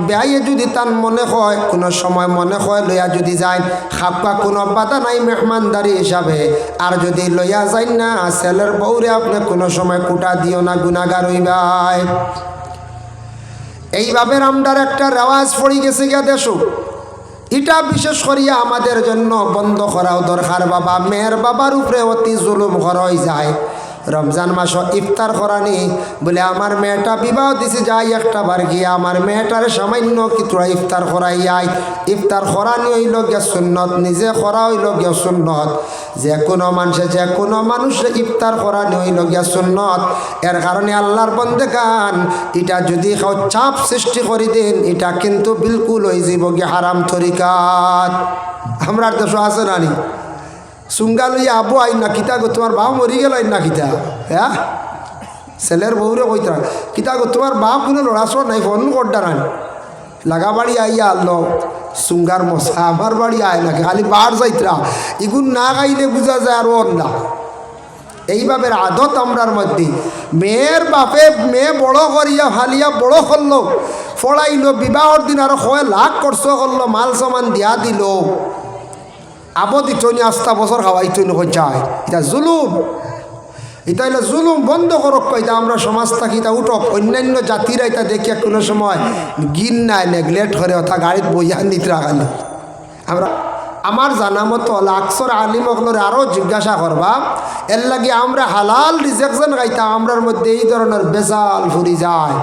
বেআইয়ে যদি তার মনে হয় কোনো সময় মনে হয় লইয়া যদি যায় খাপ্পা কোনো বাধা নাই মেহমানদারি হিসাবে। আর যদি লইয়া যায় না ছেলের বউরে আপনি কোনো সময় কুটা দিও না, গুনাহগার হইবাই। এইভাবে আমরার একটা রেওয়াজ পড়ে গেছে গিয়া দেশো। এটা বিশেষ করিয়া আমাদের জন্য বন্ধ করাও দরকার বাবা। মেয়ের বাবার উপরে অতি জুলুম করা হয়ে যায়। রমজান মাস ইফতার করানি বলে আমার মেয়েটা বিবাহ দিছে, যাই একটা বার গিয়া আমার মেয়েটার সামান্য কিছুটা ইফতার করাই যায়। ইফতার করানি হইল গিয়া সুন্নত, নিজে করা হইল গিয়া সুন্নত। যে কোনো মানুষে ইফতার করানি হইল গিয়া সুন্নত। এর কারণে আল্লাহর বন্দেগান এটা যদি কেউ চাপ সৃষ্টি করে দেন, এটা কিন্তু বিলকুল হয়ে যাব গিয়া হারাম তরিকাত। আমরা দেশ আছে নানি সুঙ্গা লইয়া আবু আই না কিতা গো তোমার বাপ মরি গেল না কিতা, হ্যাঁ ছেলের বউরে কইতা কিতা গো তোমার বাপ কোনো লড়াচড় নাই, ফোন করডা নাই লাগা বাড়ি আইয়া আল্লো সুঙ্গার মশা আমার বাড়ি আয় নাকি খালি বার যাইতরা এগুন না খাইলে বোঝা যায় আর অন্যা। এইভাবে আদত আমরার মধ্যে। মেয়ের বাপে মেয়ে বড় করিয়া ফালিয়া বড় করলো, ফড়াইলো, বিবাহর দিন আরো 6 লাখ খরচ করলো, মাল সামান দিয়া দিল, আবদি তৈনি আস্তা বছর খাওয়াই তৈনি যায়। এটা জুলুম, এটা হইলে জুলুম বন্ধ করক। এটা আমরা সমাজ থাকি তা উঠক। অন্যান্য জাতিরা এটা দেখিয়া কোনো সময় গিন নাই নেগলেক্ট করে অর্থাৎ গাড়িত বইয়া নিতে রাখালি। আমরা আমার জানা মতো আকসর আলিমকলরে আরও জিজ্ঞাসা করবা, এর লাগে আমরা হালাল রিজেকশন গাইতাম, আমরার মধ্যে এই ধরনের বেজাল ফুরি যায়।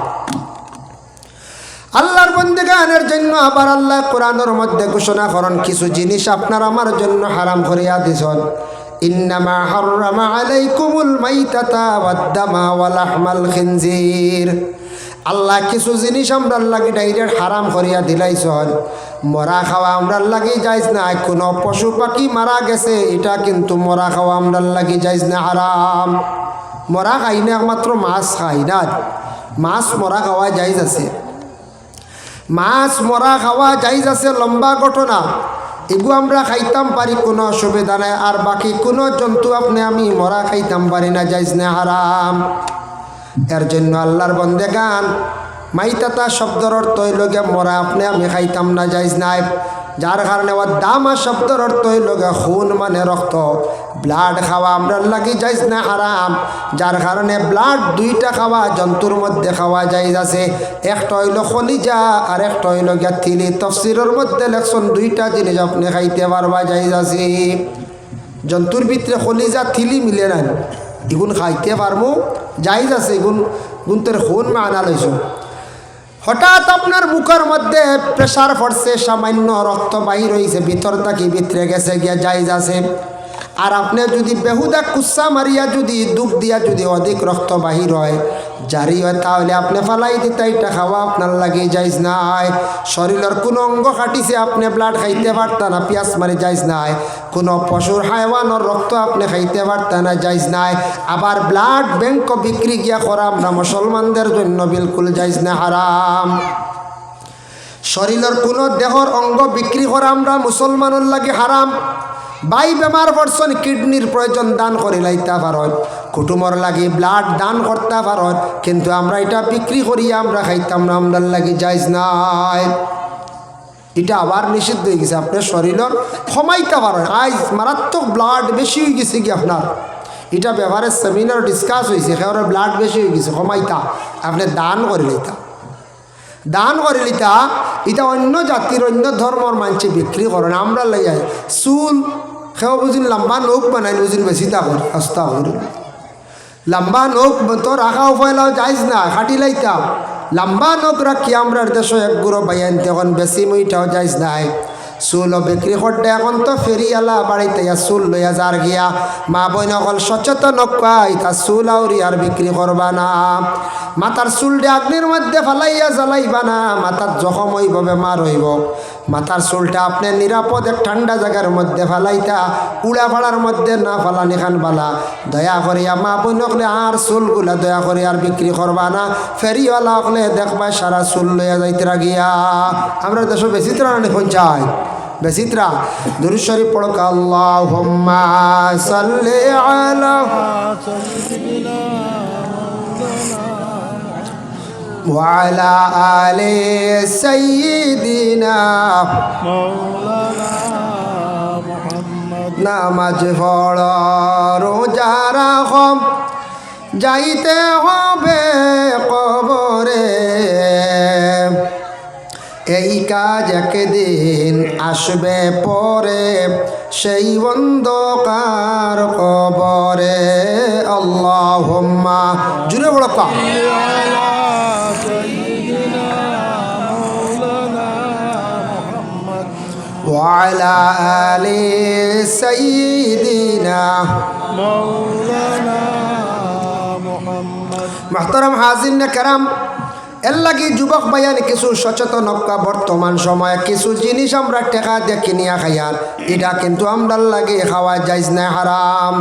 আল্লাহর বন্দেগানের জন্য আবার আল্লাহ কোরআনের মধ্যে ঘোষণা করেন কিছু জিনিস আপনার আমার জন্য হারাম করিয়া দিছেন। ইন্নামা হাররামা আলাইকুমুল মাইতাতা ওয়াদ-দামা ওয়া লাহমাল খিনজির। আল্লাহ কিছু জিনিস আমরার লাগি ডাইরেক্ট হারাম করিয়া দিলাইছেন। মরা খাওয়া আমরার লাগি যাইজ না। কোনো পশু পাখি মারা গেছে এটা কিন্তু মরা খাওয়া আমরার লাগি যাইজ না, হারাম। মরা খাই না, একমাত্র মাছ খাই না। মাছ মরা খাওয়া যাইজ আছে, মাছ মরা খাওয়া যাইজ আছে, লম্বা ঘটনা। এগু আমরা খাইতাম পারি, কোনো অসুবিধা নাই। আর বাকি কোনো জন্তু আপনি আমি মরা খাইতাম পারি না, যাইজ না, হারাম। এর জন্য আল্লাহর বন্দেগান মাইতাতা শব্দর অর্থ হইল গিয়া মরা আপনি আমি খাইতাম না, যাইজ নাই। যার কারণে ওয়াদ-দামা শব্দর অর্থ হইল গিয়া খুন মানে রক্ত, ব্লাড খাওয়া আমরার লাগি যাইজ না, হারাম। যার কারণে ব্লাড দুইটা খাওয়া জন্তুর মধ্যে খাওয়া যাইজ আছে। একটা হইল খলিজা আর একটা হইল গিয়া থিলি। তফসিরের মধ্যে লেখছেন দুইটা জিনিস আপনি খাইতে পারবা, যাইজ আছে। জন্তুর ভিতরে খলিজা থিলি মিলে নাই, এগুন খাইতে পারবো, যাইজ আছে। এগুন গুনতের খুন মানা লইছ। হঠাৎ আপনার মুখের মধ্যে প্রেসার পড়ছে, সামান্য রক্ত বাহির হয়েছে, ভিতর থাকি ভিতরে গেছে গিয়া, যাইজ আছে। আর আপনি যদি বেহুদা কুচ্ছা মারিয়া যদি দুঃখ দিয়া যদি অধিক রক্ত বাহির হয়, জারি হয়, তাহলে আপনি ফালাই দিতে এটা খাওয়া আপনার লাগে যাইজ নাই। শরীরের কোনো অঙ্গ কাটিছে আপনি ব্লাড খাইতে পারতা না, পিয়াস মারি যাইজ নাই। কোনো পশুর হাইওয়ানোর রক্ত আপনি খাইতে পারতা না, যাইজ নাই। আবার ব্লাড ব্যাংক বিক্রি গিয়া করা আমরা মুসলমানদের জন্য বিলকুল যাইজ না, হারাম। শরীরের কোনো দেহর অঙ্গ বিক্রি করা আমরা মুসলমানের লাগে হারাম। বাই বেমার পড়ছেন, কিডনির প্রয়োজন দান করে লাইতে পারেন, কুটুমর লাগি ব্লাড দান করতে পারেন, কিন্তু আমরা এটা বিক্রি করিয়া আমরা খাইতাম না, আমরার লাগি যাইজ নাই। এটা আবার নিষিদ্ধ হয়ে গেছে। আপনার শরীরের কমাইতে পারেন, আজ মারাত্মক ব্লাড বেশি হয়ে গেছে কি আপনার, এটা ব্যাপারে সেমিনার ডিসকাস হয়েছে, সেখানে ব্লাড বেশি হয়ে গেছে, কমাইতা আপনি দান করে লইতা, দান করে লিতা। এটা অন্য জাতির অন্য ধর্মর মানছে বিক্রি করেন, আমরা লাই যায় চুল সেও বুঝিন লম্বা নখ বানাই বুঝিন বেশি তা করি আস্তা করি। লম্বা নখ তো রাখা উপায়লাও যাইজ না, খাটি লাইতাম। লম্বা নখ রাখি আমরা দেশ এক গুঁড়ো বাইন তখন বেশি মুইটাও যাইজ নাই। চুলও বিক্রি করতে এখন তো ফেরিয়ালা বাড়িতে চুল লইয়া যার গিয়া মা বই নকল সচেতন পাই, তার চুল আউরি আর বিক্রি করবা না। মাথার চুলটা আগ্নির মধ্যে ফালাইয়া জ্বালাইবা না, মাথার জখম হইব, বেমার হইব। মাথার চুলটা আপনি নিরাপদ এক ঠান্ডা জায়গার মধ্যে ফালাইতা, উড়া ফাড়ার মধ্যে না ফালানি খান বালা। দয়া করিয়া মা বই নকলে আর চুলগুলা দয়া করে আর বিক্রি করবা না। ফেরিওয়ালা হকলে দেখবা সারা চুল লইয়া যাইতে গিয়া। আমরা দেশ বেশি ত্রাণী পঞ্চায়েত বেসিত্রা দুরূদ শরীফ পড়ো, আল্লাহুম্মা সাল্লি আলা وعلى آل سيدنا নামাজ পড় রোজা রাখো যাইতে হবে কবরে এই কাজ একদিন আসবে পরে সেই অন্ধকার কবরে আল্লাহুম্মা জুড়ে বড় কা وعلى آل سيدنا محترم হাজিরিন کرام এর লাগি যুবক ভাইয়ান কিছু সচেতন হক্কা বর্তমান সময়ে কিছু জিনিস আমরা টেকা দিয়ে কিনিয়া খাইয়ার এটা কিন্তু আমরার লাগে খাওয়া যাইজ না হারাম।